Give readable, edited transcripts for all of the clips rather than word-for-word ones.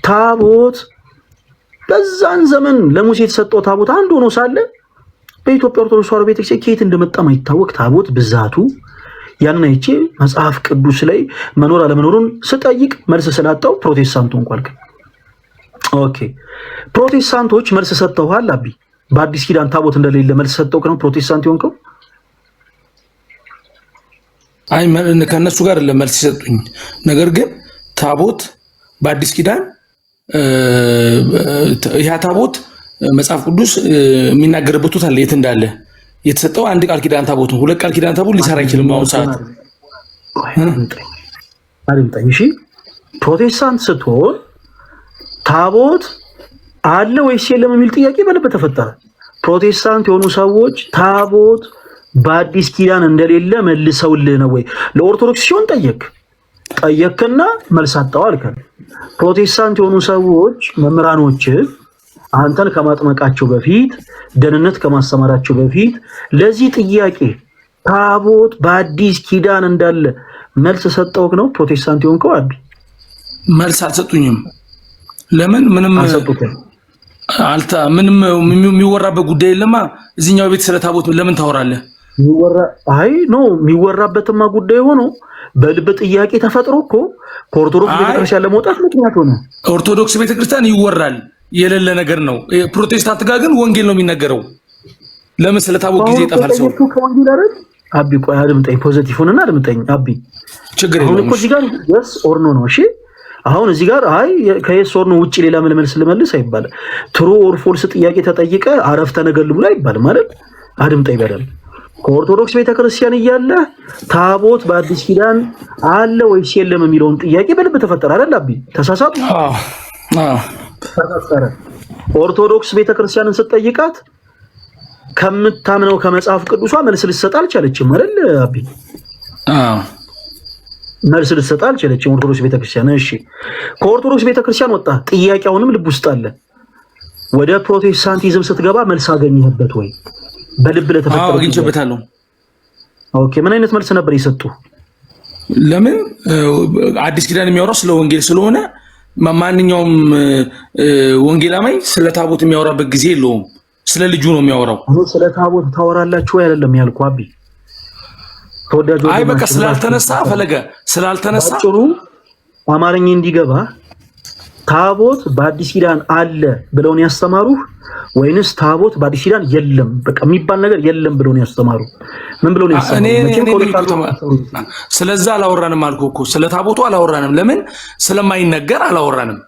ታቦት በዛን ዘመን ለሙሴ የተሰጠው ታቦት አንድ ሆኖ ሳለ በኢትዮጵያ ኦርቶዶክስ ተዋሕዶ ቤተክርስቲያን ከየት እንደመጣ ማይታወቅ ታቦት ብዛቱ ያንን አይቼ መጽሐፍ ቅዱስ ላይ መኖር አለመኖሩን ስጠይቅ መልስ ስላጣው ፕሮቴስታንቱ እንኳን ኦኬ ፕሮቴስታንቶች መልስ ሰጥተዋል። አቢ በአዲስ ኪዳን ታቦት እንደሌለ መልስ ሰጥተው ነው ፕሮቴስታንት ይሆንከው? አይ ከነሱ ጋር ለመልስ ይሰጡኝ። ነገር ግን ታቦት በአዲስ ኪዳን ያ ታቦት መጽሐፍ ቅዱስ የሚናገርበት ቦታ የት እንዳለ የተሰጠው አንድ ቃል ኪዳን ታቦት ነው። ሁለት ቃል ኪዳን ታቦት ሊሰራ አይችልም። አሁን ሰዓት አድምጠኝ እሺ። ፕሮቴስታንት ስትሆን ታቦት አለ ወይስ የለም የሚል ጥያቄ በልብ ተፈጠረ። ፕሮቴስታንት የሆኑ ሰዎች ታቦት በአዲስ ኪዳን እንደሌለ መልሰውልህ ነው ወይ? ለኦርቶዶክስ ሲሆን ጠየቅና መልስ አጣው አልከን። ፕሮቴስታንት የሆኑ ሰዎች መምህራኖች አንተን ከማጥመቃቸው በፊት ደህንነት ከማስተማራቸው በፊት ለዚህ ጥያቄ ታቦት በአዲስ ኪዳን እንዳለ መልስ ሰጠውክ ነው ፕሮቴስታንት የሆንከው? አቢ መልስ አልሰጡኝም። ለምን? ምንም አልሰጡትም። ምንም የሚወራበት ጉዳይ የለማ። እዚህኛው ቤት ስለ ታቦት ለምን ታወራለህ? የሚወራበትማ ጉዳይ ሆኖ በልብ ጥያቄ ተፈጥሮ እኮ ከኦርቶዶክስ ቤተክርስቲያን ለመውጣት ምክንያት ሆነ። ኦርቶዶክስ ቤተክርስቲያን ይወራል የሌለ ነገር ነው። ፕሮቴስታንት ጋር ግን ወንጌል ነው የሚነገረው። ለምን ስለ ታቦት ጊዜ ይጠፋል ሰው? ከወንጌል አይደል? አቢ ቆይ አድምጠኝ፣ ፖዚቲቭ ሆነና አድምጠኝ አቢ። ችግር የለውም። አሁን እኮ እዚህ ጋር yes or no ነው። እሺ አሁን እዚህ ጋር ከየስ ኦር ኖ ውጪ ሌላ መልስ ልመልስ አይባልም። ትሩ ኦር ፎልስ ጥያቄ ተጠይቀ አረፍተ ነገር ልሙላ አይባልም ማለት። አድምጠኝ በደል ከኦርቶዶክስ ቤተክርስቲያን እያለ ታቦት በአዲስ ኪዳን አለ ወይስ የለም የሚለውን ጥያቄ በልብ ተፈጠረ አይደል? አቢ ተሳሳት? ተፈጠረ። ኦርቶዶክስ ቤተክርስቲያንን ስትጠይቃት ከምታምነው ከመጽሐፍ ቅዱሷ መልስ ልትሰጥ አልቻለችም አይደል? አቢ መልስ ልትሰጥ አልቻለችም ኦርቶዶክስ ቤተክርስቲያን። እሺ ከኦርቶዶክስ ቤተክርስቲያን ወጣ፣ ጥያቄውንም ልብ ውስጥ አለ። ወደ ፕሮቴስታንቲዝም ስትገባ መልስ አገኘህበት ወይ? በልብ ለተፈጠረው አግኝቼበታለሁ። ኦኬ ምን አይነት መልስ ነበር የሰጡ? ለምን አዲስ ኪዳን የሚያወራው ስለ ወንጌል ስለሆነ ማንኛውም ወንጌላማኝ ስለ ታቦት የሚያወራበት ጊዜ የለውም። ስለ ልጁ ነው የሚያወራው። ስለ ታቦት ታወራላችሁ ወይ አይደለም ያልኩ አቢ ተወዳጁ። አይ በቃ ስላልተነሳ ፈለገ ስላልተነሳ ጥሩ አማርኛ እንዲገባ ታቦት በአዲስ ኪዳን አለ ብለው ነው ያስተማሩህ ወይንስ ታቦት በአዲስ ኪዳን የለም በቃ የሚባል ነገር የለም ብለው ነው ያስተማሩ? ምን ብለው ነው ያስተማሩ? ስለዛ አላወራንም አልኩህ እኮ ስለ ታቦቱ አላወራንም። ለምን? ስለማይነገር አላወራንም።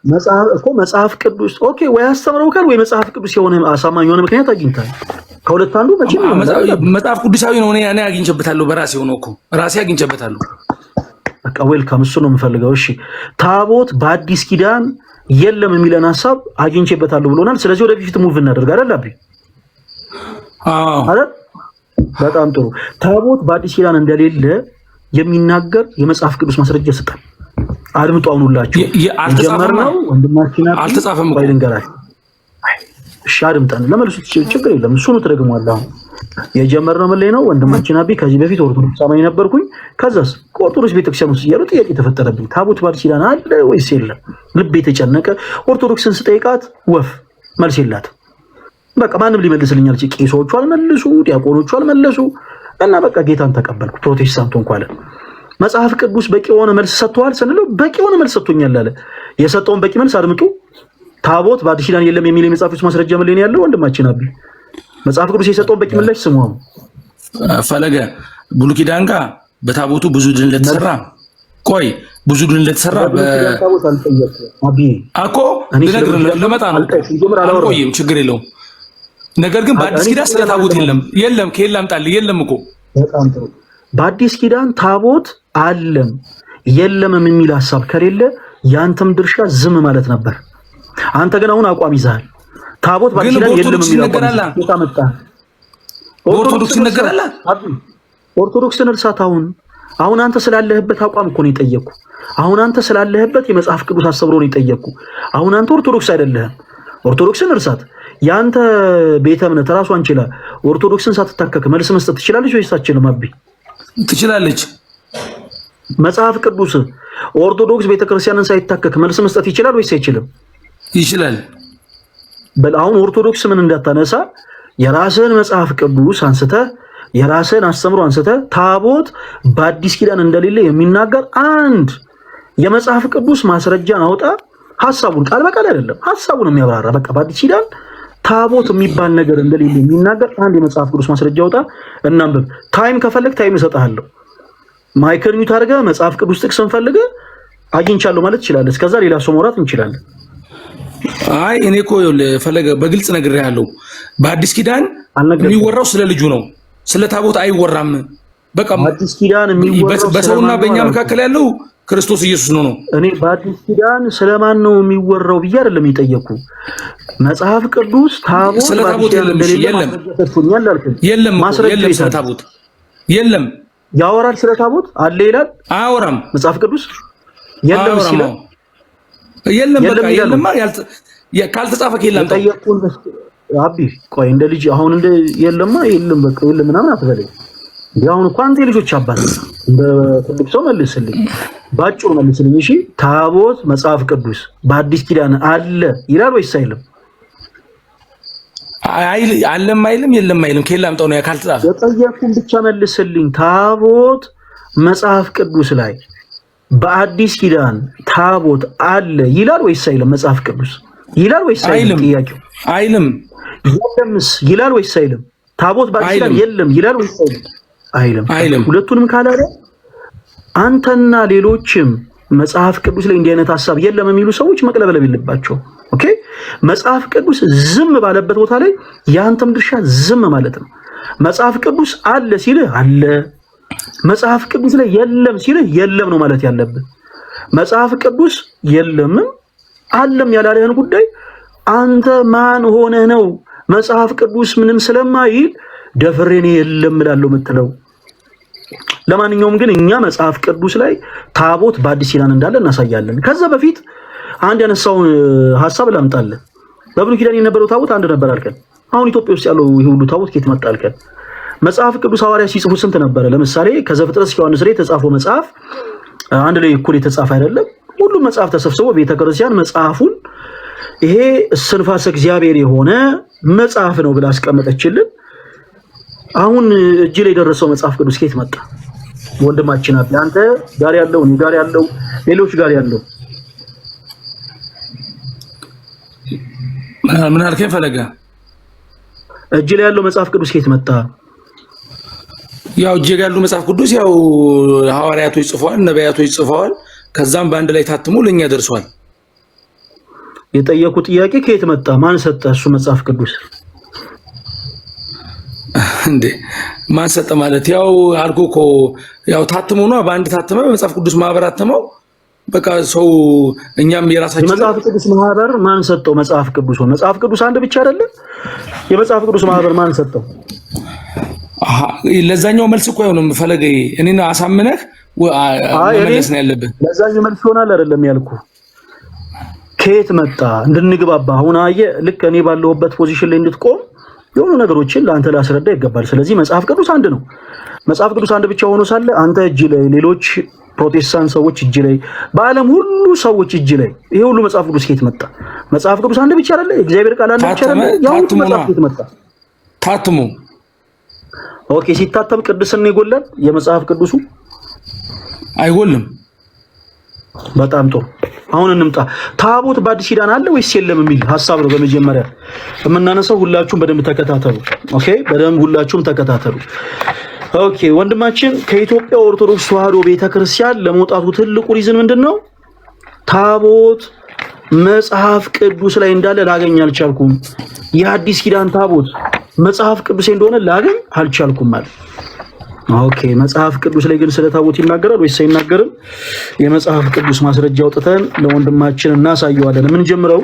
መጽሐፍ ቅዱስ ኦኬ ወይ አስተምረውካል ወይ መጽሐፍ ቅዱስ የሆነ አሳማኝ የሆነ ምክንያት አግኝታል? ከሁለት አንዱ መቼም መጽሐፍ ቅዱሳዊ ነው። እኔ አግኝቼበታለሁ። በራሴ ሆኖ እኮ ራሴ አግኝቼበታለሁ። በቃ ዌልካም፣ እሱ ነው የምፈልገው። እሺ ታቦት በአዲስ ኪዳን የለም የሚለን ሐሳብ አግኝቼበታለሁ ብሎናል። ስለዚህ ወደፊት ሙቭ እናደርግ አይደል? አቢ አይደል? በጣም ጥሩ። ታቦት በአዲስ ኪዳን እንደሌለ የሚናገር የመጽሐፍ ቅዱስ ማስረጃ ይሰጣል። አድምጡ። አሁን ሁላችሁ የጀመርነው ወንድማችን አልተጻፈም እኮ ልንገራችሁ። እሺ አድምጠን ለመልሱ ችግር የለም። እሱ ነው ተደግሟል። አሁን የጀመርነው ምን ላይ ነው? ወንድማችን አቢ ከዚህ በፊት ኦርቶዶክስ አማኝ ነበርኩኝ። ከዛስ ከኦርቶዶክስ ቤተክርስቲያን ውስጥ እያሉ ጥያቄ ተፈጠረብኝ። ታቦት በአዲስ ኪዳን አለ ወይስ የለም? ልብ የተጨነቀ ኦርቶዶክስን ስጠይቃት ወፍ መልስ የላትም። በቃ ማንም ሊመልስልኝ አልቻለም። ቄሶቹ አልመልሱ፣ ዲያቆኖቹ አልመለሱ እና በቃ ጌታን ተቀበልኩ። ፕሮቴስታንቱ እንኳን መጽሐፍ ቅዱስ በቂ የሆነ መልስ ሰጥቷል ስንለው በቂ የሆነ መልስ ሰጥቶኛል አለ። የሰጠውን በቂ መልስ አድምጡ። ታቦት በአዲስ ኪዳን የለም የሚል የመጽሐፍ ቅዱስ ማስረጃ ምን ላይ ነው ያለው? ወንድማችን አቢ መጽሐፍ ቅዱስ የሰጠውን በቂ ምላሽ ስሙ። ፈለገ ብሉይ ኪዳን ጋር በታቦቱ ብዙ ድል እንደተሰራ ብዙ ድል እንደተሰራ አቢ አኮ ለመጣ ነው። አልቆይም፣ ችግር የለውም። ነገር ግን በአዲስ ኪዳን ስለ ታቦት የለም ከየለም አምጣልህ የለም እኮ። በጣም ጥሩ። በአዲስ ኪዳን ታቦት አለም የለም የሚል ሐሳብ ከሌለ ያንተም ድርሻ ዝም ማለት ነበር። አንተ ግን አሁን አቋም ይዛል። ታቦት በአዲስ ኪዳን የለም የሚል አቋም ኦርቶዶክስ ይነገራል። ኦርቶዶክስን እርሳት። አሁን አንተ ስላለህበት አቋም እኮ ነው የጠየቅኩ። አሁን አንተ ስላለህበት የመጽሐፍ ቅዱስ አስተምሮ ነው የጠየቅኩ። አሁን አንተ ኦርቶዶክስ አይደለህም። ኦርቶዶክስን እርሳት። ያንተ ቤተ እምነት ራሷን ችላ ኦርቶዶክስን ሳትታከክ መልስ መስጠት ትችላለች ወይስ አትችልም? አቢ ትችላለች። መጽሐፍ ቅዱስ ኦርቶዶክስ ቤተክርስቲያንን ሳይታከክ መልስ መስጠት ይችላል ወይስ አይችልም? ይችላል። አሁን ኦርቶዶክስ ምን እንዳታነሳ የራስህን መጽሐፍ ቅዱስ አንስተህ የራስህን አስተምሮ አንስተህ ታቦት በአዲስ ኪዳን እንደሌለ የሚናገር አንድ የመጽሐፍ ቅዱስ ማስረጃን አውጣ። ሐሳቡን ቃል በቃል አይደለም ሐሳቡን የሚያብራራ በቃ በአዲስ ኪዳን ታቦት የሚባል ነገር እንደሌለ የሚናገር አንድ የመጽሐፍ ቅዱስ ማስረጃ አውጣ እናንብብ። ታይም ከፈለክ ታይም እሰጥሃለሁ። ማይክል ኒውት አድርገህ መጽሐፍ ቅዱስ ጥቅስን ፈልገህ አግኝቻለሁ ማለት ትችላለህ። እስከዛ ሌላ ሰው ማውራት እንችላለን። አይ እኔ እኮ ፈለገ በግልጽ ነግሬሃለሁ። በአዲስ ኪዳን የሚወራው ስለ ልጁ ነው፣ ስለ ታቦት አይወራም። በቃ በአዲስ ኪዳን የሚወራው በሰውና በእኛ መካከል ያለው ክርስቶስ ኢየሱስ ነው። እኔ በአዲስ ኪዳን ስለማን ነው የሚወራው ብዬ አይደለም የጠየኩ። መጽሐፍ ቅዱስ ታቦት ስለ ታቦት የለም ስለ ታቦት የለም። ያወራል ስለ ታቦት አለ ይላል። አያወራም መጽሐፍ ቅዱስ የለም ሲል የለም በቃ የለማ ካልተጻፈ የለም። ጠየቁን አቢ ቆይ እንደ ልጅ አሁን እንደ የለማ የለም በቃ የለም ምናምን አትበለኝ። አሁን እኮ አንተ ልጆች አባት እንደ ትልቅ ሰው መልስልኝ፣ ባጭሩ መልስልኝ። እሺ ታቦት መጽሐፍ ቅዱስ በአዲስ ኪዳን አለ ይላል ወይስ አይልም? አለም አይልም የለም አይልም። ከላምጣው ነው ካልተጻፈ የጠየቁን ብቻ መልስልኝ። ታቦት መጽሐፍ ቅዱስ ላይ በአዲስ ኪዳን ታቦት አለ ይላል ወይስ አይልም? መጽሐፍ ቅዱስ ይላል ወይስ አይልም? ጥያቄው አይልም። የለምስ ይላል ወይስ አይልም? ታቦት በአዲስ ኪዳን የለም ይላል ወይስ አይልም? አይልም። ሁለቱንም ካላለ አንተና ሌሎችም መጽሐፍ ቅዱስ ላይ እንዲህ አይነት ሐሳብ የለም የሚሉ ሰዎች መቅለበለብ የለባቸው። ኦኬ መጽሐፍ ቅዱስ ዝም ባለበት ቦታ ላይ ያንተም ድርሻ ዝም ማለት ነው። መጽሐፍ ቅዱስ አለ ሲልህ አለ፣ መጽሐፍ ቅዱስ ላይ የለም ሲልህ የለም ነው ማለት ያለብህ። መጽሐፍ ቅዱስ የለምም አለም ያላለህን ጉዳይ አንተ ማን ሆነህ ነው መጽሐፍ ቅዱስ ምንም ስለማይል ደፍሬኔ የለም እላለሁ የምትለው? ለማንኛውም ግን እኛ መጽሐፍ ቅዱስ ላይ ታቦት በአዲስ ኪዳን እንዳለ እናሳያለን። ከዛ በፊት አንድ ያነሳውን ሐሳብ ላምጣልህ። በብሉይ ኪዳን የነበረው ታቦት አንድ ነበር አልከን። አሁን ኢትዮጵያ ውስጥ ያለው ይሄ ሁሉ ታቦት ከየት መጣ አልከን? መጽሐፍ ቅዱስ ሐዋርያ ሲጽፉ ስንት ነበረ? ለምሳሌ ከዘፍጥረት እስከ ዮሐንስ ላይ የተጻፈው መጽሐፍ አንድ ላይ እኩል የተጻፈ አይደለም። ሁሉም መጽሐፍ ተሰብስቦ ቤተክርስቲያን መጽሐፉን ይሄ እስትንፋሰ እግዚአብሔር የሆነ መጽሐፍ ነው ብላ አስቀመጠችልን። አሁን እጅ ላይ የደረሰው መጽሐፍ ቅዱስ ከየት መጣ? ወንድማችን አብ አንተ ጋር ያለው እኔ ጋር ያለው ሌሎች ጋር ያለው ምን አልከኝ ፈለገ? እጅ ላይ ያለው መጽሐፍ ቅዱስ ከየት መጣ? ያው እጅ ላይ ያለው መጽሐፍ ቅዱስ ያው ሐዋርያቶች ጽፈዋል፣ ነቢያቶች ጽፈዋል። ከዛም በአንድ ላይ ታትሞ ለኛ ደርሷል። የጠየቁ ጥያቄ ከየት መጣ? ማን ሰጠ? እሱ መጽሐፍ ቅዱስ እንዴ ማን ሰጠ ማለት ያው አልኩ እኮ ያው ታትሞ ነው። በአንድ ታትመ መጽሐፍ ቅዱስ ማህበር አተመው። በቃ ሰው እኛም የራሳችን መጽሐፍ ቅዱስ ማህበር ማን ሰጠው? መጽሐፍ ቅዱስ ነው። መጽሐፍ ቅዱስ አንድ ብቻ አይደለም። የመጽሐፍ ቅዱስ ማህበር ማን ሰጠው? ለዛኛው መልስ እኮ አይሆንም ፈለገ። እኔና አሳምነህ መመለስ ነው ያለብህ። ለዛኛው መልስ ይሆናል አይደለም ያልኩ። ከየት መጣ እንድንግባባ። አሁን አየህ ልክ እኔ ባለሁበት ፖዚሽን ላይ እንድትቆም የሆኑ ነገሮችን ለአንተ ላስረዳ ይገባል። ስለዚህ መጽሐፍ ቅዱስ አንድ ነው። መጽሐፍ ቅዱስ አንድ ብቻ ሆኖ ሳለ አንተ እጅ ላይ፣ ሌሎች ፕሮቴስታንት ሰዎች እጅ ላይ፣ በዓለም ሁሉ ሰዎች እጅ ላይ ይሄ ሁሉ መጽሐፍ ቅዱስ ከየት መጣ? መጽሐፍ ቅዱስ አንድ ብቻ አይደለ? እግዚአብሔር ቃል አንድ ብቻ አይደለ? ያው መጽሐፍ ከየት መጣ? ታትሞ ኦኬ። ሲታተም ቅድስና ይጎላል? የመጽሐፍ ቅዱሱ አይጎልም። በጣም ጥሩ። አሁን እንምጣ። ታቦት በአዲስ ኪዳን አለ ወይስ የለም የሚል ሐሳብ ነው በመጀመሪያ የምናነሳው። ሁላችሁም በደንብ ተከታተሉ። ኦኬ፣ በደንብ ሁላችሁም ተከታተሉ። ኦኬ፣ ወንድማችን ከኢትዮጵያ ኦርቶዶክስ ተዋሕዶ ቤተክርስቲያን ለመውጣቱ ትልቁ ሪዝን ምንድነው? ታቦት መጽሐፍ ቅዱስ ላይ እንዳለ ላገኝ አልቻልኩም። የአዲስ ኪዳን ታቦት መጽሐፍ ቅዱስ እንደሆነ ላገኝ አልቻልኩም ማለት። ኦኬ፣ መጽሐፍ ቅዱስ ላይ ግን ስለ ታቦት ይናገራል ወይስ አይናገርም? የመጽሐፍ ቅዱስ ማስረጃ አውጥተን ለወንድማችን እናሳየዋለን። ምን ጀምረው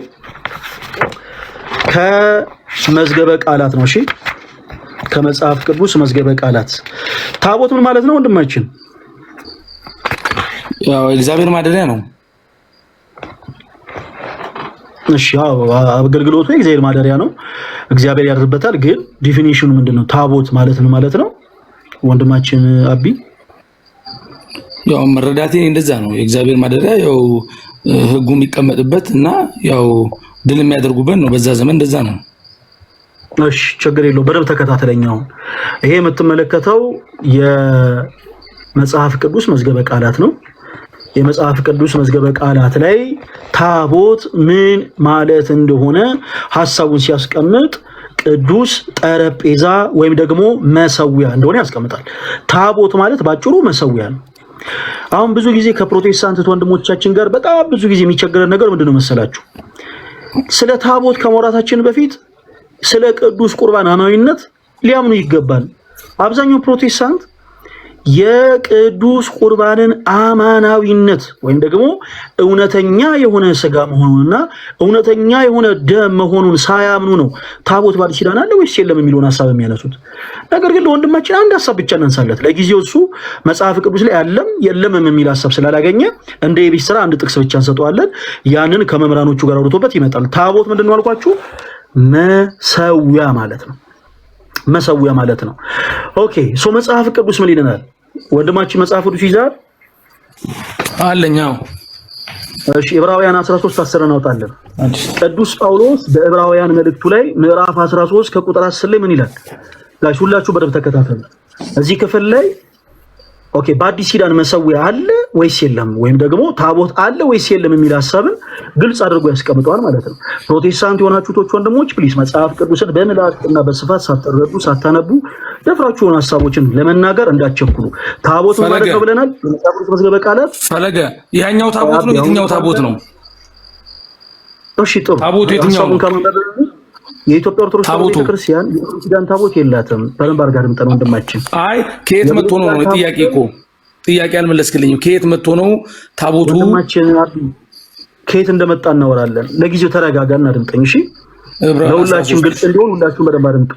ከመዝገበ ቃላት ነው። እሺ፣ ከመጽሐፍ ቅዱስ መዝገበ ቃላት። ታቦት ምን ማለት ነው ወንድማችን? ያው እግዚአብሔር ማደሪያ ነው። እሺ፣ ያው አገልግሎቱ የእግዚአብሔር ማደሪያ ነው፣ እግዚአብሔር ያድርበታል። ግን ዲፊኒሽኑ ምንድነው? ታቦት ማለት ነው ማለት ነው ወንድማችን አቢ። ያው መረዳቴ እንደዛ ነው። የእግዚአብሔር ማደሪያ ያው ህጉ የሚቀመጥበት እና ያው ድል የሚያደርጉበት ነው። በዛ ዘመን እንደዛ ነው። እሺ ችግር የለው። በደንብ ተከታተለኛው። ይሄ የምትመለከተው የመጽሐፍ ቅዱስ መዝገበ ቃላት ነው። የመጽሐፍ ቅዱስ መዝገበ ቃላት ላይ ታቦት ምን ማለት እንደሆነ ሐሳቡን ሲያስቀምጥ ቅዱስ ጠረጴዛ ወይም ደግሞ መሰዊያ እንደሆነ ያስቀምጣል። ታቦት ማለት ባጭሩ መሰዊያ ነው። አሁን ብዙ ጊዜ ከፕሮቴስታንት ወንድሞቻችን ጋር በጣም ብዙ ጊዜ የሚቸገረን ነገር ምንድነው መሰላችሁ? ስለ ታቦት ከመውራታችን በፊት ስለ ቅዱስ ቁርባን አማኝነት ሊያምኑ ይገባል። አብዛኛው ፕሮቴስታንት የቅዱስ ቁርባንን አማናዊነት ወይም ደግሞ እውነተኛ የሆነ ስጋ መሆኑንና እውነተኛ የሆነ ደም መሆኑን ሳያምኑ ነው ታቦት በአዲስ ኪዳን አለ ወይስ የለም የሚለውን ሐሳብ የሚያነሱት። ነገር ግን ለወንድማችን አንድ ሐሳብ ብቻ እናንሳለት። ለጊዜው እሱ መጽሐፍ ቅዱስ ላይ አለም የለም የሚል ሐሳብ ስላላገኘ እንደ የቤት ስራ አንድ ጥቅስ ብቻ እንሰጠዋለን። ያንን ከመምህራኖቹ ጋር አውርቶበት ይመጣል። ታቦት ምንድነው አልኳችሁ? መሰዊያ ማለት ነው። መሰዊያ ማለት ነው። ኦኬ ሶ መጽሐፍ ቅዱስ ምን ይለናል? ወንድማችን መጽሐፍ ቅዱስ ይዛል አለኛው። እሺ ዕብራውያን 13:10 እናውጣለን። ቅዱስ ጳውሎስ በዕብራውያን መልእክቱ ላይ ምዕራፍ 13 ከቁጥር 10 ላይ ምን ይላል? ጋሽ ሁላችሁ በደንብ ተከታተሉ። እዚህ ክፍል ላይ ኦኬ በአዲስ ኪዳን መሰዊያ አለ ወይስ የለም ወይም ደግሞ ታቦት አለ ወይስ የለም የሚል ሐሳብን ግልጽ አድርጎ ያስቀምጠዋል ማለት ነው። ፕሮቴስታንት የሆናችሁት ወንድሞች ፕሊስ መጽሐፍ ቅዱስን በምላትና በስፋት ሳትረዱ ሳታነቡ ደፍራችሁን ሐሳቦችን ለመናገር እንዳትቸኩሉ። ታቦት ማለት ነው ብለናል። መጽሐፍ ቅዱስ መዝገበ ቃላት ፈለገ ያኛው ታቦት ነው። የትኛው ታቦት ነው? እሺ ጥሩ ታቦቱ የትኛው ነው? የኢትዮጵያ ኦርቶዶክስ ቤተክርስቲያን የኪዳን ታቦት የላትም። በደንብ አድርጋ አድምጠን ወንድማችን። አይ ከየት መጥቶ ነው? ጥያቄ እኮ ጥያቄ አልመለስክልኝም። ከየት መጥቶ ነው ታቦቱ? ወንድማችን ከየት እንደመጣ እናወራለን። ለጊዜው ተረጋጋና አድምጠኝ እሺ። ለሁላችን ግልጽ እንዲሆን ሁላችሁም በደንብ አድምጡ።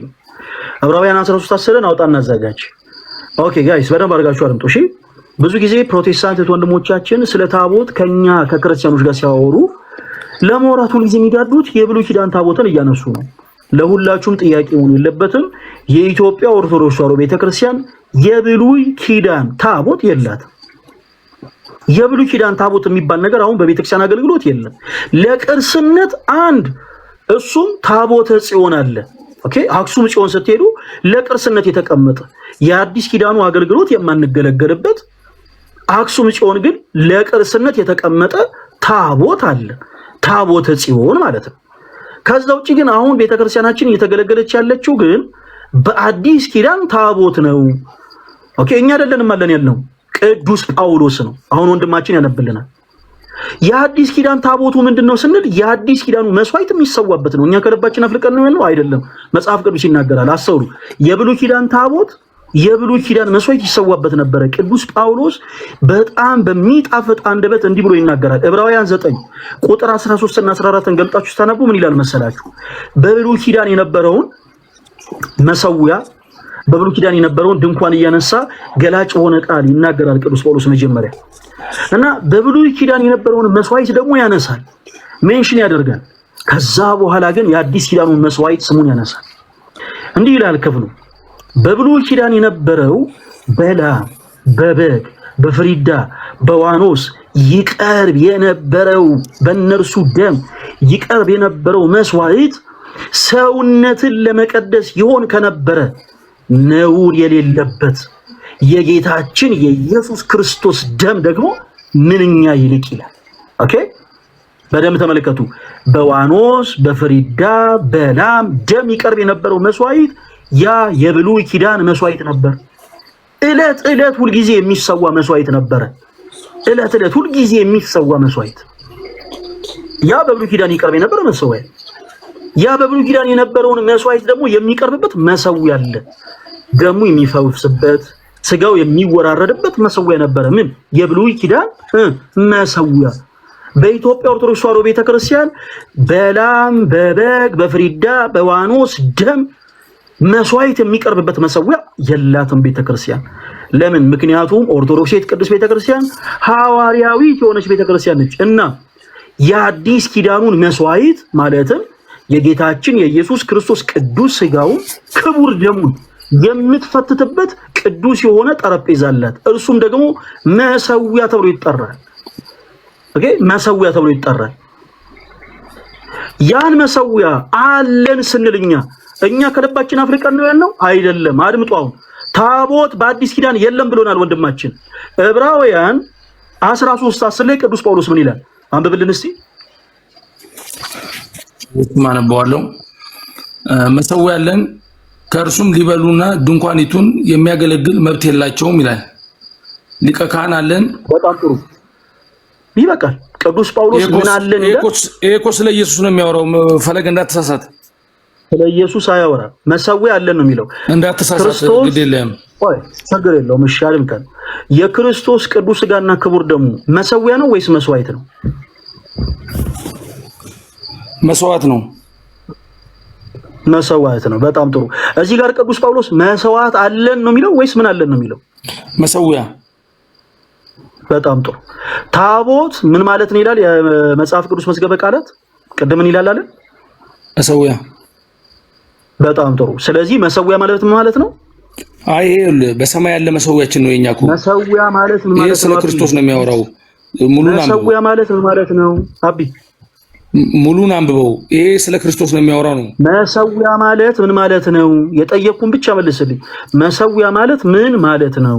ዕብራውያን 13:10 አውጣና አዘጋጅ። ኦኬ ጋይስ በደንብ አድርጋችሁ አድምጡ እሺ። ብዙ ጊዜ ፕሮቴስታንት ወንድሞቻችን ስለ ታቦት ከኛ ከክርስቲያኖች ጋር ሲያወሩ ለሞራቱ ጊዜ የሚዳዱት የብሉይ ኪዳን ታቦትን እያነሱ ነው። ለሁላችሁም ጥያቄ ሆኖ የለበትም። የኢትዮጵያ ኦርቶዶክስ ተዋሕዶ ቤተክርስቲያን የብሉይ ኪዳን ታቦት የላትም። የብሉይ ኪዳን ታቦት የሚባል ነገር አሁን በቤተክርስቲያን አገልግሎት የለም። ለቅርስነት አንድ እሱም ታቦተ ጽዮን አለ። ኦኬ አክሱም ጽዮን ስትሄዱ ለቅርስነት የተቀመጠ የአዲስ ኪዳኑ አገልግሎት የማንገለገልበት፣ አክሱም ጽዮን ግን ለቅርስነት የተቀመጠ ታቦት አለ። ታቦተ ጽዮን ማለት ነው። ከዛ ውጪ ግን አሁን ቤተክርስቲያናችን እየተገለገለች ያለችው ግን በአዲስ ኪዳን ታቦት ነው። ኦኬ እኛ አይደለንም ማለት ያለው ቅዱስ ጳውሎስ ነው። አሁን ወንድማችን ያነብልናል። የአዲስ ኪዳን ታቦቱ ምንድነው ስንል የአዲስ ኪዳኑ መስዋዕት የሚሰዋበት ነው። እኛ ከልባችን አፍልቀን ነው ያለው አይደለም። መጽሐፍ ቅዱስ ይናገራል። አስተውሉ። የብሉይ ኪዳን ታቦት የብሉይ ኪዳን መስዋዕት ይሰዋበት ነበረ። ቅዱስ ጳውሎስ በጣም በሚጣፍጥ አንደበት እንዲህ ብሎ ይናገራል። ዕብራውያን 9 ቁጥር 13 እና 14ን ገልጣችሁ ታነቡ ምን ይላል መሰላችሁ? በብሉይ ኪዳን የነበረውን መሰዊያ በብሉይ ኪዳን የነበረውን ድንኳን እያነሳ ገላጭ ሆነ ቃል ይናገራል ቅዱስ ጳውሎስ መጀመሪያ እና በብሉይ ኪዳን የነበረውን መስዋዕት ደግሞ ያነሳል፣ ሜንሽን ያደርጋል። ከዛ በኋላ ግን የአዲስ ኪዳኑን መስዋዕት ስሙን ያነሳል። እንዲህ ይላል ክፍሉ በብሉይ ኪዳን የነበረው በላም በበግ በፍሪዳ በዋኖስ ይቀርብ የነበረው በእነርሱ ደም ይቀርብ የነበረው መስዋዕት ሰውነትን ለመቀደስ ይሆን ከነበረ ነውር የሌለበት የጌታችን የኢየሱስ ክርስቶስ ደም ደግሞ ምንኛ ይልቅ ይላል። ኦኬ በደም ተመልከቱ። በዋኖስ በፍሪዳ በላም ደም ይቀርብ የነበረው መስዋዕት ያ የብሉይ ኪዳን መስዋዕት ነበር። እለት ሁልጊዜ የሚሰዋ መስዋዕት ነበር። እለት ሁልጊዜ የሚሰዋ መስዋዕት ያ በብሉይ ኪዳን ይቀርብ የነበረ መስዋዕት ያ በብሉይ ኪዳን የነበረውን መስዋዕት ደግሞ የሚቀርብበት መሰዊያ አለ። ደሙ የሚፈውስበት ስጋው የሚወራረድበት መሰዊያ ነበረ። ምን የብሉይ ኪዳን መሰዊያ። በኢትዮጵያ ኦርቶዶክስ ተዋሕዶ ቤተክርስቲያን በላም በበግ በፍሪዳ በዋኖስ ደም መስዋዕት የሚቀርብበት መሰዊያ የላትም ቤተክርስቲያን። ለምን? ምክንያቱም ኦርቶዶክስ ቅዱስ ቤተክርስቲያን ሐዋርያዊት የሆነች ቤተክርስቲያን ነች እና የአዲስ ኪዳኑን መስዋዕት ማለትም የጌታችን የኢየሱስ ክርስቶስ ቅዱስ ስጋውን ክቡር ደሙን የምትፈትትበት ቅዱስ የሆነ ጠረጴዛ አላት። እርሱም ደግሞ መሰዊያ ተብሎ ይጠራል። ኦኬ መሰዊያ ተብሎ ይጠራል። ያን መሰዊያ አለን ስንልኛ እኛ ከልባችን አፍልቀን ነው ያልነው አይደለም። አድምጡ። አሁን ታቦት በአዲስ ኪዳን የለም ብሎናል ወንድማችን። ዕብራውያን 13:10 ላይ ቅዱስ ጳውሎስ ምን ይላል? አንብብልን እስቲ። ማነበዋለሁ። መሰዊያ አለን ከእርሱም ሊበሉና ድንኳኒቱን የሚያገለግል መብት የላቸውም ይላል። ሊቀ ካህን አለን። በጣም ጥሩ ይበቃል። ቅዱስ ጳውሎስ ምን አለን ይላል? እኮ ስለ ኢየሱስ ነው የሚያወራው። ፈለገ እንዳትሳሳት፣ ስለ ኢየሱስ አያወራ። መሰዊያ አለን ነው የሚለው። እንዳትሳሳት ግድ የለም። ቆይ ችግር የለውም። እሺ አልምከን። የክርስቶስ ቅዱስ ሥጋና ክቡር ደሙ መሰዊያ ነው ወይስ መስዋዕት ነው? መስዋዕት ነው። መስዋዕት ነው። በጣም ጥሩ። እዚህ ጋር ቅዱስ ጳውሎስ መስዋዕት አለን ነው የሚለው ወይስ ምን አለን ነው የሚለው? መሰዊያ። በጣም ጥሩ። ታቦት ምን ማለት ነው ይላል የመጽሐፍ ቅዱስ መዝገበ ቃላት? ቅድም ምን ይላል አለ? መሰዊያ። በጣም ጥሩ። ስለዚህ መሰዊያ ማለት ምን ማለት ነው? አይ በሰማይ ያለ መሰዊያችን ነው የኛ እኮ። መሰዊያ ማለት ምን ማለት ነው? ስለ ክርስቶስ ነው የሚያወራው። ሙሉን አንብበው። መሰዊያ ማለት ምን ማለት ነው? አቢ ሙሉን አንብበው። ይሄ ስለ ክርስቶስ ነው የሚያወራው ነው። መሰዊያ ማለት ምን ማለት ነው? የጠየቅኩን ብቻ መልስልኝ። መሰዊያ ማለት ምን ማለት ነው?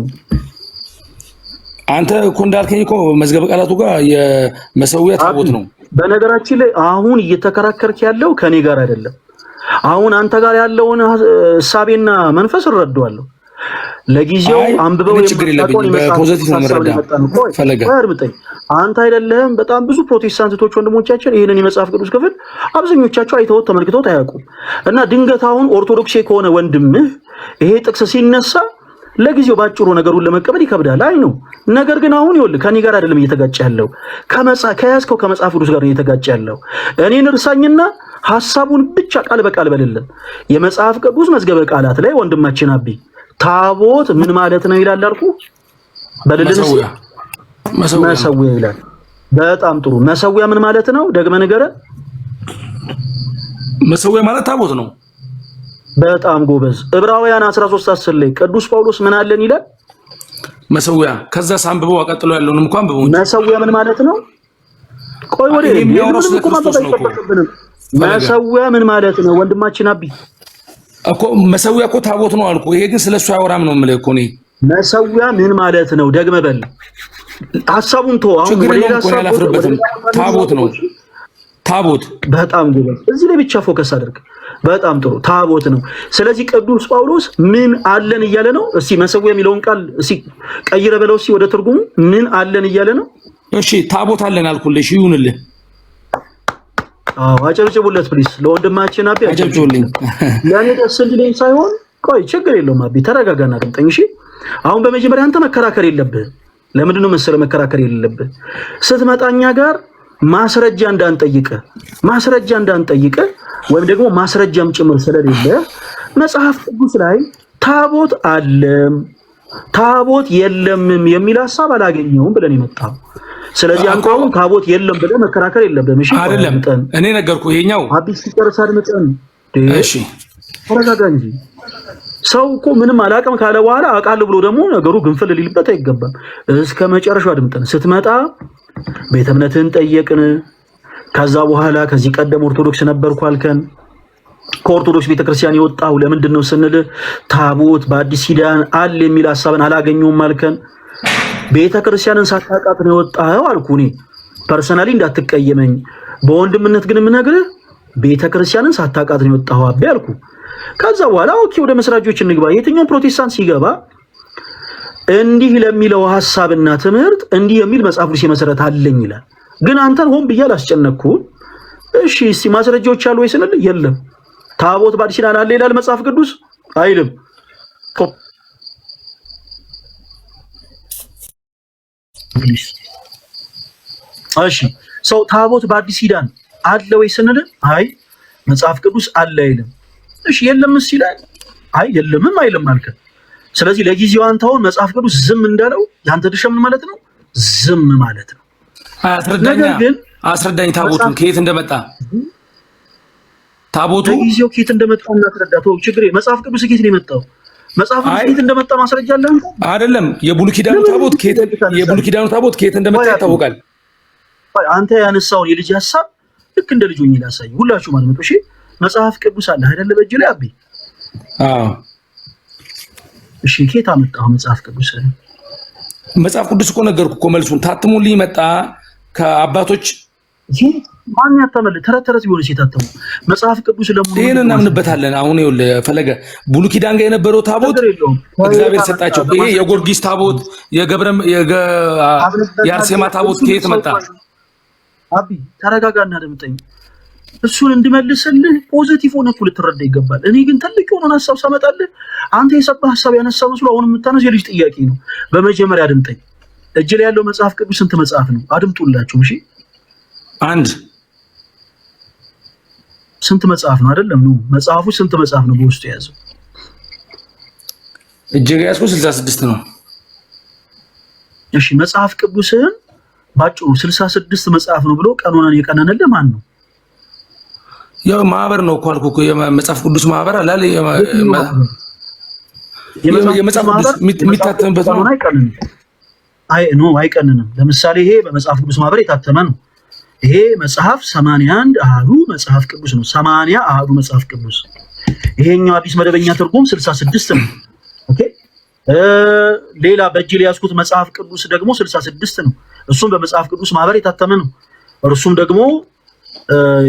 አንተ እኮ እንዳልከኝ እኮ መዝገበ ቃላቱ ጋር የመሰዊያ ታቦት ነው። በነገራችን ላይ አሁን እየተከራከርክ ያለው ከኔ ጋር አይደለም። አሁን አንተ ጋር ያለውን ሐሳቤና መንፈስ እረዳዋለሁ። ለጊዜው አንብበው የምታውቀውን በፖዚቲቭ ነው የምረዳው። ፈለገ አንተ አይደለም። በጣም ብዙ ፕሮቴስታንቶች ወንድሞቻችን ይሄንን የመጽሐፍ ቅዱስ ክፍል አብዛኞቻቸው አይተውት ተመልክተውት አያውቁም። እና ድንገት አሁን ኦርቶዶክስ ከሆነ ወንድምህ ይሄ ጥቅስ ሲነሳ ለጊዜው ባጭሩ ነገሩን ለመቀበል ይከብዳል። አይ ነው። ነገር ግን አሁን ይኸውልህ ከኔ ጋር አይደለም እየተጋጨ ያለው ከያዝከው ከመጽሐፍ ቅዱስ ጋር ነው እየተጋጨ ያለው። እኔን እርሳኝና ሐሳቡን ብቻ ቃል በቃል በልልን። የመጽሐፍ ቅዱስ መዝገበ ቃላት ላይ ወንድማችን አቢ ታቦት ምን ማለት ነው ይላል አልኩ። በልልን መሰዊያ ይላል። በጣም ጥሩ። መሰዊያ ምን ማለት ነው? ደግመህ ንገረን። መሰዊያ ማለት ታቦት ነው። በጣም ጎበዝ። ዕብራውያን 13:10 ላይ ቅዱስ ጳውሎስ ምን አለን ይላል? መሰዊያ። ከዛ ሳንብበው አቀጥሎ ያለውንም እንኳን አንብበው። መሰዊያ ምን ማለት ነው? ቆይ ወዴ የሚያወራው ስለ ክርስቶስ ነው እኮ። መሰዊያ ምን ማለት ነው ወንድማችን አቢ? እኮ መሰዊያ እኮ ታቦት ነው አልኩ። ይሄ ግን ስለሱ አያወራም ነው የምልህ እኮ እኔ። መሰዊያ ምን ማለት ነው? ደግመህ በል ሐሳቡን ተው። አሁን ወደ ሐሳቡ ታቦት ነው። ታቦት። በጣም ጎበዝ። እዚህ ላይ ብቻ ፎከስ አድርግ። በጣም ጥሩ። ታቦት ነው። ስለዚህ ቅዱስ ጳውሎስ ምን አለን እያለ ነው? እስቲ መሰዊያ የሚለውን ቃል እስቲ ቀይረ በለው እስቲ ወደ ትርጉሙ ምን አለን እያለ ነው? እሺ ታቦት አለን አልኩልሽ። ይሁንልህ። አጨብጭቡለት ፕሊስ። ለወንድማችን አቢ አጨብጭቡልኝ። ለኔ ደስ እንዲለኝ ሳይሆን ቆይ ችግር የለውም አቢ ተረጋጋና አድምጠኝ እሺ። አሁን በመጀመሪያ አንተ መከራከር የለብህ። ለምንድን ነው መሰለ መከራከር የሌለብህ? ስትመጣኛ ጋር ማስረጃ እንዳንጠይቀ ወይም ደግሞ ማስረጃም ጭምር ስለሌለ መጽሐፍ ቅዱስ ላይ ታቦት አለም ታቦት የለምም የሚል ሐሳብ አላገኘውም ብለን የመጣው። ስለዚህ አንተ አሁን ታቦት የለም ብለህ መከራከር የለብህም። እሺ አይደለም እኔ ነገርኩ። ይሄኛው አዲስ ሲጨርስ አድምጠን። እሺ ተረጋጋ እንጂ ሰው እኮ ምንም አላውቅም ካለ በኋላ አውቃለሁ ብሎ ደግሞ ነገሩ ግንፍል ሊልበት አይገባም። እስከ መጨረሻው አድምጠን። ስትመጣ ቤተ እምነትን ጠየቅን። ከዛ በኋላ ከዚህ ቀደም ኦርቶዶክስ ነበርኩ አልከን። ከኦርቶዶክስ ቤተክርስቲያን የወጣው ለምንድን ነው ስንል ታቦት በአዲስ ኪዳን አለ የሚል ሐሳብን አላገኘውም አልከን። ቤተክርስቲያንን ሳታውቃት ነው የወጣው አልኩ። እኔ ፐርሰናሊ እንዳትቀየመኝ፣ በወንድምነት ግን የምነግርህ ቤተክርስቲያንን ሳታውቃት ነው የወጣው አቤ አልኩ። ከዛ በኋላ ኦኬ ወደ መስራቾች እንግባ። የትኛው ፕሮቴስታንት ሲገባ እንዲህ ለሚለው ሐሳብና ትምህርት እንዲህ የሚል መጽሐፍ ቅዱስ መሰረት አለኝ ይላል። ግን አንተን ሆን ብዬ አላስጨነቅኩህ። እሺ እስቲ ማስረጃዎች አሉ ወይ ስንል የለም። ታቦት በአዲስ ኪዳን አለ ይላል መጽሐፍ ቅዱስ አይልም። እሺ ሰው ታቦት በአዲስ ኪዳን አለ ወይ ስንል አይ መጽሐፍ ቅዱስ አለ አይልም። እሺ የለም ሲላል አይ የለምም አይልም አልከ። ስለዚህ ለጊዜው አንተ አሁን መጽሐፍ ቅዱስ ዝም እንዳለው ያንተ ድርሻ ምን ማለት ነው? ዝም ማለት ነው። አስረዳኝ ታቦቱን ከየት እንደመጣ። ታቦቱ ለጊዜው ከየት እንደመጣ እናስረዳው። ችግር መጽሐፍ ቅዱስ ከየት ነው የመጣው? መጽሐፍ ከየት እንደመጣ ማስረጃ አለ አይደለም? የብሉይ ኪዳኑ ታቦት ከየት እንደመጣ ይታወቃል። አንተ ያነሳው የልጅ ሐሳብ ልክ እንደ ልጅ ሆኜ ላሳይ ሁላችሁ ማለት ነው። እሺ መጽሐፍ ቅዱስ አለ አይደለ? በእጅ ላይ አቢ። እሺ ከየት አመጣው መጽሐፍ ቅዱስ? መጽሐፍ ቅዱስ እኮ ነገርኩ እኮ መልሱን ታትሞልኝ መጣ ከአባቶች። ማን ያተመል? ተረት ቢሆንስ የታተመው መጽሐፍ ቅዱስ ለምን? ይሄን እናምንበታለን። አሁን ይኸውልህ ፈለገ ብሉይ ኪዳን ጋር የነበረው ታቦት እግዚአብሔር ሰጣቸው። ይሄ የጊዮርጊስ ታቦት የአርሴማ ታቦት ከየት መጣ? አቢ ተረጋጋና አድምጠኝ። እሱን እንድመልስልህ ፖዚቲቭ ሆነ እኮ ልትረዳ ይገባል። እኔ ግን ትልቅ የሆነ ሐሳብ ሳመጣልህ አንተ የሰጠህ ሐሳብ ያነሳው መስሎ አሁን የምታነሳው የልጅ ጥያቄ ነው። በመጀመሪያ አድምጠኝ። እጅ ላይ ያለው መጽሐፍ ቅዱስ ስንት መጽሐፍ ነው? አድምጡላችሁ እሺ። አንድ ስንት መጽሐፍ ነው? አይደለም ነው መጽሐፉ ስንት መጽሐፍ ነው በውስጡ የያዘው? እጅ ላይ ያዝኩ 66 ነው። እሺ መጽሐፍ ቅዱስን ባጭሩ 66 መጽሐፍ ነው ብሎ ቀኖናን የቀነነልህ ማን ነው? ያው ማህበር ነው እኮ አልኩ እኮ የመጽሐፍ ቅዱስ ማህበር አላለ። የመጽሐፍ ቅዱስ የሚታተምበት ነው። አይቀንንም። ለምሳሌ ይሄ በመጽሐፍ ቅዱስ ማህበር የታተመ ነው። ይሄ መጽሐፍ 81 አሃዱ መጽሐፍ ቅዱስ ነው። 80 አሃዱ መጽሐፍ ቅዱስ። ይሄኛው አዲስ መደበኛ ትርጉም 66 ነው። ኦኬ ሌላ በእጅ ላይ ያዝኩት መጽሐፍ ቅዱስ ደግሞ 66 ነው። እሱም በመጽሐፍ ቅዱስ ማህበር የታተመ ነው። እርሱም ደግሞ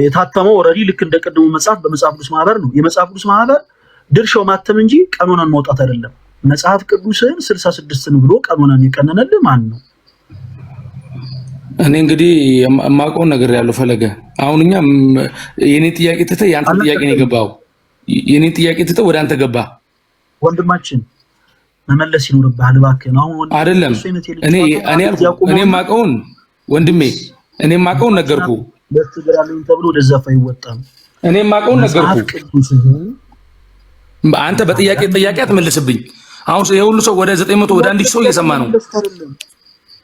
የታተመው ኦልሬዲ ልክ እንደ ቀደሙ መጽሐፍ በመጽሐፍ ቅዱስ ማህበር ነው። የመጽሐፍ ቅዱስ ማህበር ድርሻው ማተም እንጂ ቀኖናን ማውጣት አይደለም። መጽሐፍ ቅዱስን 66 ነው ብሎ ቀኖናን የቀነነልህ ማን ነው? እኔ እንግዲህ የማውቀውን ነገር ያለው ፈለገ። አሁን እኛ የኔ ጥያቄ ትተህ ያንተ ጥያቄ ነው የገባው። የኔ ጥያቄ ትተህ ወደ አንተ ገባ። ወንድማችን መመለስ ይኖርብሃል እባክህ። አሁን አይደለም እኔ የማውቀውን ወንድሜ እኔ የማውቀውን ነገርኩ። ለትግራለኝ ተብሎ ወደዛፍ አይወጣም። እኔ የማውቀውን ነገርኩ። አንተ በጥያቄ አትመልስብኝ። አሁን የሁሉ ሰው ወደ 900 ወደ 1000 ሰው እየሰማ ነው።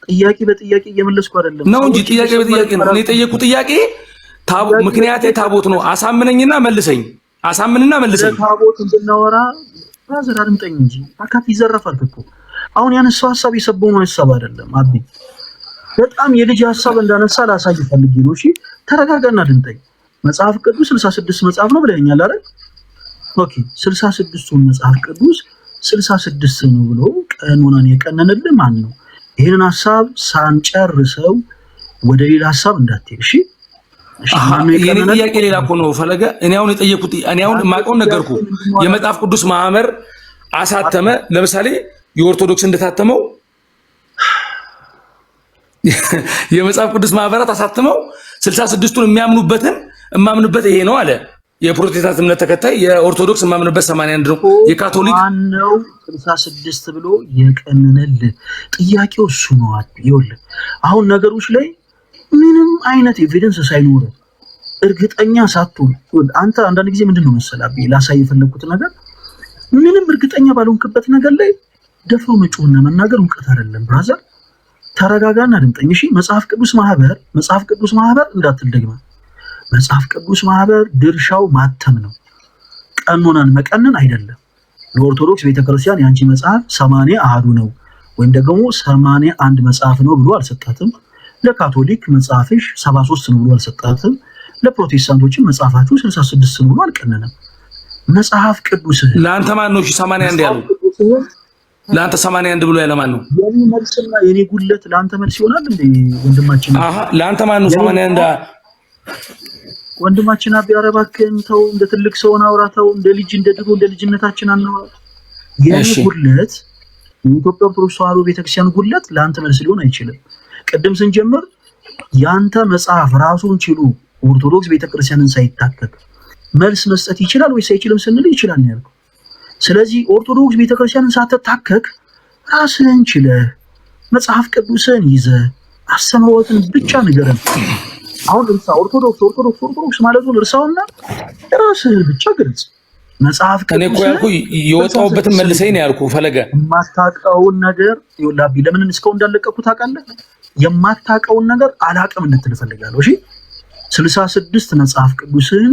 ጥያቄ በጥያቄ እየመለስኩ አይደለም ነው እንጂ ጥያቄ በጥያቄ ነው። እኔ የጠየኩት ጥያቄ ምክንያቴ ታቦት ነው። አሳምነኝና መልሰኝ። ታቦት እንድናወራ ራዘር አድምጠኝ እንጂ አካት ይዘረፋል እኮ። አሁን ያነሳው ሐሳብ የሰበው ነው ሐሳብ አይደለም አቢ። በጣም የልጅ ሐሳብ እንዳነሳ ላሳይ ፈልጌ ነው። እሺ ተረጋጋና አድምጠኝ። መጽሐፍ ቅዱስ 66 መጽሐፍ ነው ብለኛል አይደል? ኦኬ 66ቱን መጽሐፍ ቅዱስ 66 ነው ብሎ ቀኖናን የቀነነልህ ማን ነው? ይሄንን ሐሳብ ሳንጨርሰው ወደ ሌላ ሐሳብ እንዳትሄድ እሺ። የኔ ጥያቄ ሌላ እኮ ነው ፈለገ። እኔ አሁን የጠየኩት የማውቀውን ነገርኩ። የመጽሐፍ ቅዱስ ማህበር አሳተመ። ለምሳሌ የኦርቶዶክስ እንደታተመው የመጽሐፍ ቅዱስ ማህበራት አሳተመው 66ቱን የማምኑበት ይሄ ነው አለ። የፕሮቴስታንት እምነት ተከታይ የኦርቶዶክስ የማምንበት 81 ነው። የካቶሊክ ማነው 66 ብሎ የቀነነልህ? ጥያቄው እሱ ነው። ይኸውልህ አሁን ነገሮች ላይ ምንም አይነት ኤቪደንስ ሳይኖር እርግጠኛ ሳትሆን አንተ አንዳንድ ጊዜ ምንድነው መሰለህ ላሳይ የፈለኩት ነገር ምንም እርግጠኛ ባልሆንክበት ነገር ላይ ደፍሮ መጮህና መናገር እውቀት አይደለም። ብራዘር ተረጋጋና አድምጠኝ እሺ። መጽሐፍ ቅዱስ ማህበር እንዳትልደግማ። መጽሐፍ ቅዱስ ማህበር ድርሻው ማተም ነው፣ ቀኖናን መቀነን አይደለም። ለኦርቶዶክስ ቤተክርስቲያን ያንቺ መጽሐፍ 80 አሃዱ ነው ወይም ደግሞ 81 መጽሐፍ ነው ብሎ አልሰጣትም። ለካቶሊክ መጽሐፍሽ 73 ነው ብሎ አልሰጣትም። ለፕሮቴስታንቶችም መጽሐፋችሁ 66 ነው ብሎ አልቀነነም። መጽሐፍ ቅዱስ ለአንተ ማን ነው 81 ያለው? ለአንተ 81 ብሎ ያለ ማን ነው? የኔ መልስና የኔ ጉለት ለአንተ መልስ ይሆናል እንዴ ወንድማችን? ለአንተ ማን ነው 81? ወንድማችን አቢ አረባከን ተው፣ እንደ ትልቅ ሰው አውራተው፣ እንደ ልጅ እንደ ድሮ እንደ ልጅነታችን አናወራ። የኔ ጉለት የኢትዮጵያ ኦርቶዶክስ ተዋሕዶ ቤተክርስቲያን ጉለት ለአንተ መልስ ሊሆን አይችልም። ቅድም ስንጀምር ያንተ መጽሐፍ ራሱን ችሉ ኦርቶዶክስ ቤተክርስቲያንን ሳይታከክ መልስ መስጠት ይችላል ወይስ አይችልም ስንል ይችላል ነው ያልኩት። ስለዚህ ኦርቶዶክስ ቤተክርስቲያንን ሳትታከክ ራስህን ችለህ መጽሐፍ ቅዱስን ይዘህ አስተምህሮትን ብቻ ንገረን። አሁን ኦርቶዶክስ ማለቱን እርሳውና ራስህን ብቻ ግልጽ። መጽሐፍ ቅዱስ እኮ ያልኩህ የወጣሁበትን መልሰኝ ነው ያልኩህ ፈለገ። የማታውቀውን ነገር ይኸውልህ ለምን እስካሁን እንዳለቀኩት ታውቃለህ? የማታውቀውን ነገር አላውቅም እንድትል እፈልጋለሁ። እሺ 66 መጽሐፍ ቅዱስን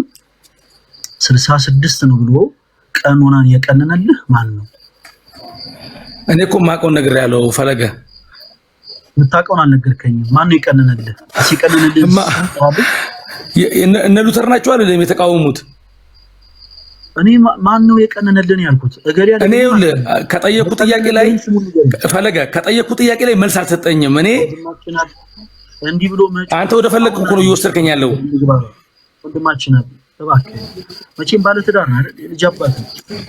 66 ነው ብሎ ቀኖናን የቀነነልህ ማን ነው? እኔ እኮ የማውቀውን ነገር ያለው ፈለገ የምታውቀውን አልነገርከኝም። ማን ነው የቀነነልህ? ሲቀነነልህ እነ ሉተር ናቸው አይደለም የተቃወሙት? እኔ ማን ነው የቀነነልን ያልኩት? እገሌ እኔ ከጠየቁት ጥያቄ ላይ ፈለገ ከጠየቁት ጥያቄ ላይ መልስ አልሰጠኝም። እኔ እንዲህ ብሎ አንተ ወደ ፈለግኩ እኮ ነው እየወሰድከኝ ያለው። ወንድማችን እባክህ መቼም ባለ ትዳር አይደል? ልጅ አባት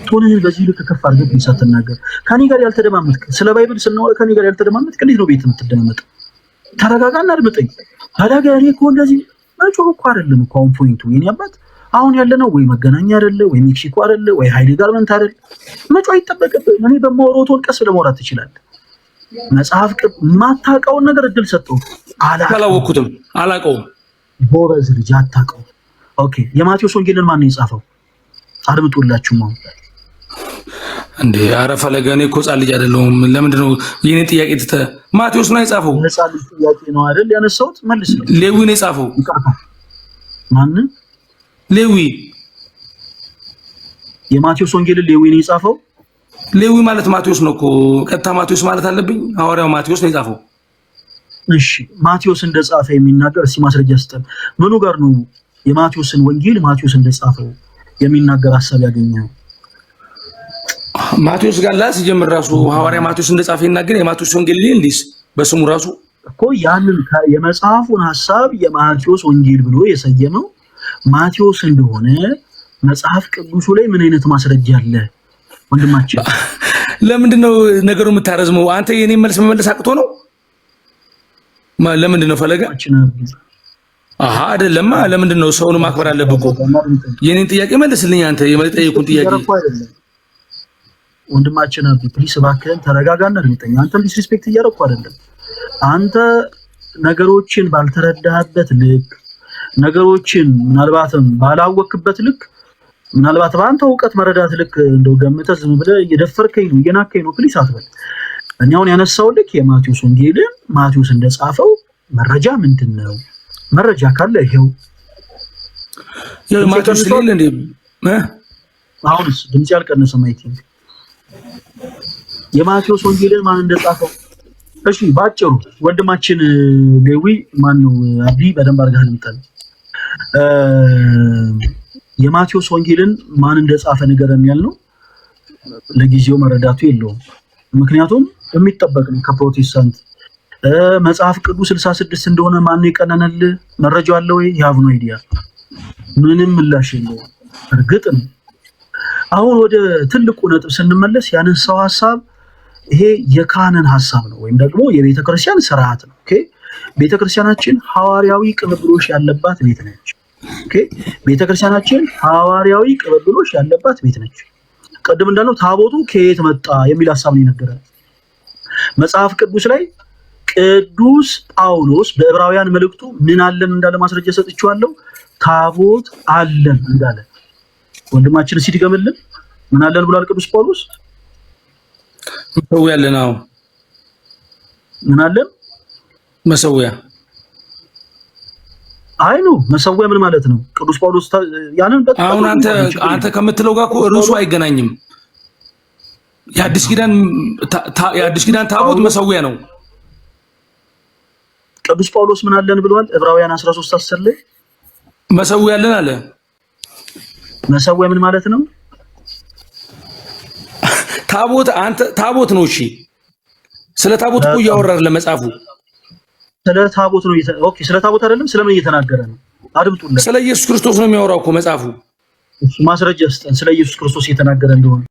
ቶንህን በዚህ ልክ ከፍ አድርገህ ሳትናገር ከኔ ጋር ያልተደማመጥክ ስለ ባይብል ስናወራ ከኔ ጋር ያልተደማመጥክ እንዴት ነው ቤት የምትደማመጥ? ተረጋጋና አድምጠኝ። ታዲያ እኔ እኮ እንደዚህ መጮህ እኮ አይደለም እኮ አሁን ፖይንቱ የኔ አባት አሁን ያለነው ወይ መገናኛ አይደለ ወይ ሜክሲኮ አይደለ ወይ ኃይሌ ጋርመንት አይደለ። መጮህ አይጠበቅብህም። እኔ በማወራው ቶን ቀስ ብለህ ማውራት ትችላለህ። መጽሐፍ የማታውቀውን ነገር እድል ሰጠው። አላወቅኩትም፣ አላውቀውም። ጎበዝ ልጅ አታውቀውም። ኦኬ የማቴዎስ ወንጌልን ማን ነው የጻፈው? አድምጡላችሁም አሁን እንዴ! ኧረ ፈለገ እኔ እኮ ሕፃን ልጅ አይደለሁም። ለምንድን ነው የኔ ጥያቄ ትተህ ማቴዎስ ነው የጻፈው? ሕፃን ልጅ ጥያቄ ነው አይደል ያነሳሁት? መልስ ነው። ሌዊ ነው የጻፈው። ማን? ሌዊ። የማቴዎስ ወንጌልን ሌዊ ነው የጻፈው። ሌዊ ማለት ማቴዎስ ነው እኮ። ቀጥታ ማቴዎስ ማለት አለብኝ? ሐዋርያው ማቴዎስ ነው የጻፈው። እሺ ማቴዎስ እንደጻፈ የሚናገር እስኪ ማስረጃ ስጠን። ምኑ ጋር ነው የማቴዎስን ወንጌል ማቴዎስ እንደጻፈው የሚናገር ሐሳብ ያገኘው? ማቴዎስ ጋር ላስ ጀምር ራሱ ሐዋርያ ማቴዎስ እንደጻፈ ይናገር። የማቴዎስ ወንጌል ሊንዲስ በስሙ ራሱ እኮ ያንን የመጽሐፉን ሐሳብ የማቴዎስ ወንጌል ብሎ የሰየመው ማቴዎስ እንደሆነ መጽሐፍ ቅዱሱ ላይ ምን አይነት ማስረጃ አለ? ወንድማችን ለምንድን ነው ነገሩ የምታረዝመው? አንተ የኔን መልስ መመለስ አቅቶ ነው? ለምንድን ነው ፈለገ? አይደለም። ለምንድን ነው ሰውን ማክበር አለብህ እኮ። የኔን ጥያቄ መልስልኝ። አንተ የመጠየቁን ጥያቄ ወንድማችን ፕሊስ እባክህን ተረጋጋና እርግጠኛ። አንተም ዲስሪስፔክት እያደረኩ አይደለም። አንተ ነገሮችን ባልተረዳህበት ልክ ነገሮችን ምናልባትም ባላወቅበት ልክ ምናልባት በአንተ እውቀት መረዳት ልክ እንደው ገምተህ ዝም ብለህ እየደፈርከኝ ነው እየናከኝ ነው። ፕሊስ አትበል። እኔ አሁን ያነሳው ልክ የማቴዎስ ወንጌልን ማቴዎስ እንደጻፈው መረጃ ምንድን ነው? መረጃ ካለ ይሄው ማቴዎስ ሌለ እንዴ? አሁንስ ድምጽ ያልቀነሰ ማይት የማቴዎስ ወንጌልን ማን እንደጻፈው? እሺ ባጭሩ ወንድማችን ሌዊ ማን ነው? አብዲ በደንብ አድርገህ ልምጠን። የማቴዎስ ወንጌልን ማን እንደጻፈ ንገረን ያልነው ለጊዜው መረዳቱ የለውም። ምክንያቱም የሚጠበቅ ነው ከፕሮቴስታንት። መጽሐፍ ቅዱስ 66 እንደሆነ ማን የቀነነልህ? መረጃው አለ ወይ? ያቭ ነው አይዲያ ምንም ምላሽ የለውም። እርግጥ ነው አሁን ወደ ትልቁ ነጥብ ስንመለስ ያነሳው ሐሳብ ይሄ የካህንን ሐሳብ ነው ወይም ደግሞ የቤተክርስቲያን ስርዓት ነው። ኦኬ ቤተክርስቲያናችን ሐዋርያዊ ቅብብሎሽ ያለባት ቤት ነች። ኦኬ ቤተክርስቲያናችን ሐዋርያዊ ቅብብሎሽ ያለባት ቤት ነች። ቀደም እንዳለው ታቦቱ ከየት መጣ የሚል ሐሳብ ነው የነገረን መጽሐፍ ቅዱስ ላይ። ቅዱስ ጳውሎስ በዕብራውያን መልእክቱ ምን አለን እንዳለ ማስረጃ ሰጥቻለሁ። ታቦት አለን እንዳለ ወንድማችን ሲድገምልን ምን አለን ብሏል ቅዱስ ጳውሎስ? መሰዊያ አለን። አዎ ምን አለን? መሰዊያ። አይ ነው መሰዊያ ምን ማለት ነው? ቅዱስ ጳውሎስ ያንን አሁን አንተ ከምትለው ጋር እኮ ርዕሱ አይገናኝም። የአዲስ ኪዳን ታቦት መሰዊያ ነው። ቅዱስ ጳውሎስ ምን አለን ብሏል? ዕብራውያን 13:10 ላይ መሰዊያ አለን አለ። መሰዊያ ምን ማለት ነው? ታቦት ነው። እሺ ስለ ታቦት እኮ እያወራን ለመጻፉ ስለ ታቦት ነው። ኦኬ ስለ ታቦት አይደለም። ስለምን እየተናገረ ነው? አድምጡለት። ስለ ኢየሱስ ክርስቶስ ነው የሚያወራው እኮ መጽሐፉ። ማስረጃ ስጠን ስለ ኢየሱስ ክርስቶስ እየተናገረ እንደሆነ